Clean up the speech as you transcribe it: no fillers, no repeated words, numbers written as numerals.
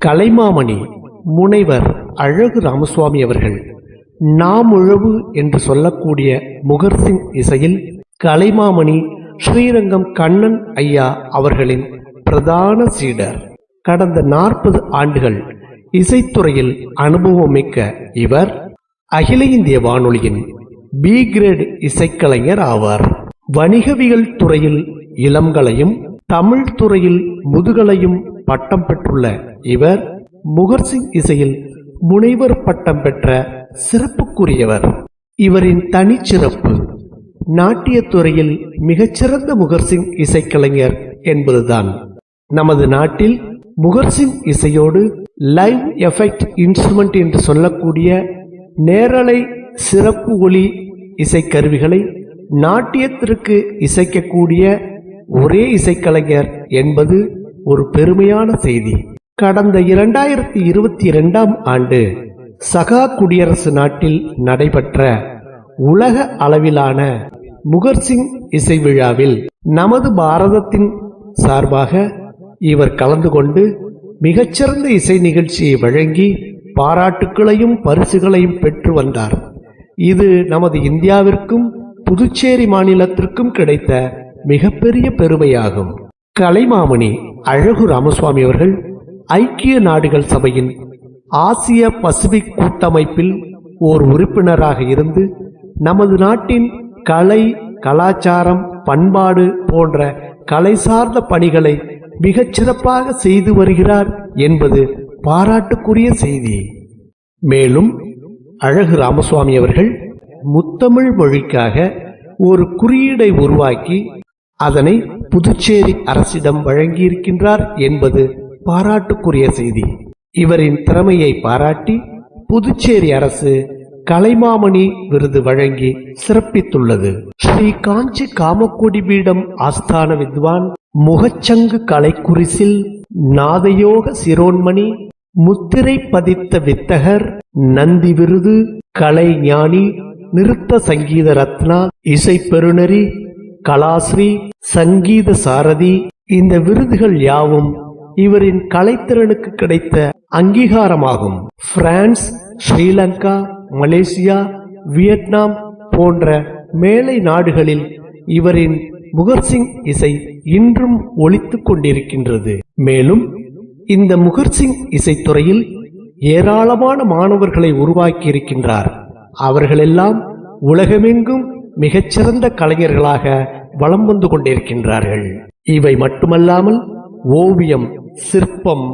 கலைமாமணி முனைவர் அழகு ராமசுவாமி அவர்கள் நாமுழவு என்று சொல்லக்கூடிய முகர்சிங் இசையில் கலைமாமணி ஸ்ரீரங்கம் கண்ணன் ஐயா அவர்களின் பிரதான சீடர். கடந்த 40 ஆண்டுகள் இசைத்துறையில் அனுபவமிக்க இவர் அகில இந்திய வானொலியின் பி கிரேட் இசைக்கலைஞர் ஆவார். வணிகவியல் துறையில் இளங்கலையும் தமிழ் துறையில் முதுகலையும் பட்டம் பெற்றுள்ள இவர் முகர்சிங் இசையில் முனைவர் பட்டம் பெற்ற சிறப்புக்குரியவர். இவரின் தனிச்சிறப்பு நாட்டியத்துறையில் மிகச்சிறந்த முகர்சிங் இசைக்கலைஞர் என்பதுதான். நமது நாட்டில் முகர்சிங் இசையோடு லைவ் எஃபெக்ட் இன்ஸ்ட்ருமெண்ட் என்று சொல்லக்கூடிய நேரலை சிறப்பு ஒலி இசைக்கருவிகளை நாட்டியத்திற்கு இசைக்கக்கூடிய ஒரே இசைக்கலைஞர் என்பது ஒரு பெருமையான செய்தி. கடந்த 2022ஆம் ஆண்டு சகா குடியரசு நாட்டில் நடைபெற்ற உலக அளவிலான முகர்சிங் இசை விழாவில் நமது பாரதத்தின் சார்பாக இவர் கலந்து கொண்டு மிகச்சிறந்த இசை நிகழ்ச்சியை வழங்கி பாராட்டுக்களையும் பரிசுகளையும் பெற்று வந்தார். இது நமது இந்தியாவிற்கும் புதுச்சேரி மாநிலத்திற்கும் கிடைத்த மிகப்பெரிய பெருமையாகும். கலைமாமணி அழகு ராமசுவாமி அவர்கள் ஐக்கிய நாடுகள் சபையின் ஆசிய பசிபிக் கூட்டமைப்பில் ஓர் உறுப்பினராக இருந்து நமது நாட்டின் கலை, கலாச்சாரம், பண்பாடு போன்ற கலை சார்ந்த பணிகளை மிகச்சிறப்பாக செய்து வருகிறார் என்பது பாராட்டுக்குரிய செய்தி. மேலும் அழகு ராமசுவாமி அவர்கள் முத்தமிழ் மொழிக்காக ஒரு குறியீடை உருவாக்கி அதனை புதுச்சேரி அரசிடம் வழங்கியிருக்கின்றார் என்பது பாராட்டுக்குரிய செய்தி. இவரின் திறமையை பாராட்டி புதுச்சேரி அரசு கலைமாமணி விருது வழங்கி சிறப்பித்துள்ளது. ஸ்ரீ காஞ்சி காமக்கோடி பீடம் ஆஸ்தான வித்வான் முகச்சங்கு கலைக்குரிசில் நாதயோக சிரோன்மணி முத்திரை பதித்த வித்தகர் நந்தி விருது கலை ஞானி நிருத்த சங்கீத ரத்னா இசை பெருநெறி கலாஸ்ரீ சங்கீத சாரதி. இந்த விருதுகள் யாவும் இவரின் கலைத்திறனுக்கு கிடைத்த அங்கீகாரமாகும். பிரான்ஸ், ஸ்ரீலங்கா, மலேசியா, வியட்நாம் போன்ற மேலை நாடுகளில் இவரின் முகர்சிங் இசை இன்றும் ஒலித்துக் கொண்டிருக்கின்றது. மேலும் இந்த முகர்சிங் இசைத்துறையில் ஏராளமான மாணவர்களை உருவாக்கி இருக்கின்றார். அவர்களெல்லாம் உலகமெங்கும் மிகச்சிறந்த கலைஞர்களாக வலம் வந்து கொண்டிருக்கின்றார்கள். இவை மட்டுமல்லாமல் ஓவியம், சிற்பம்,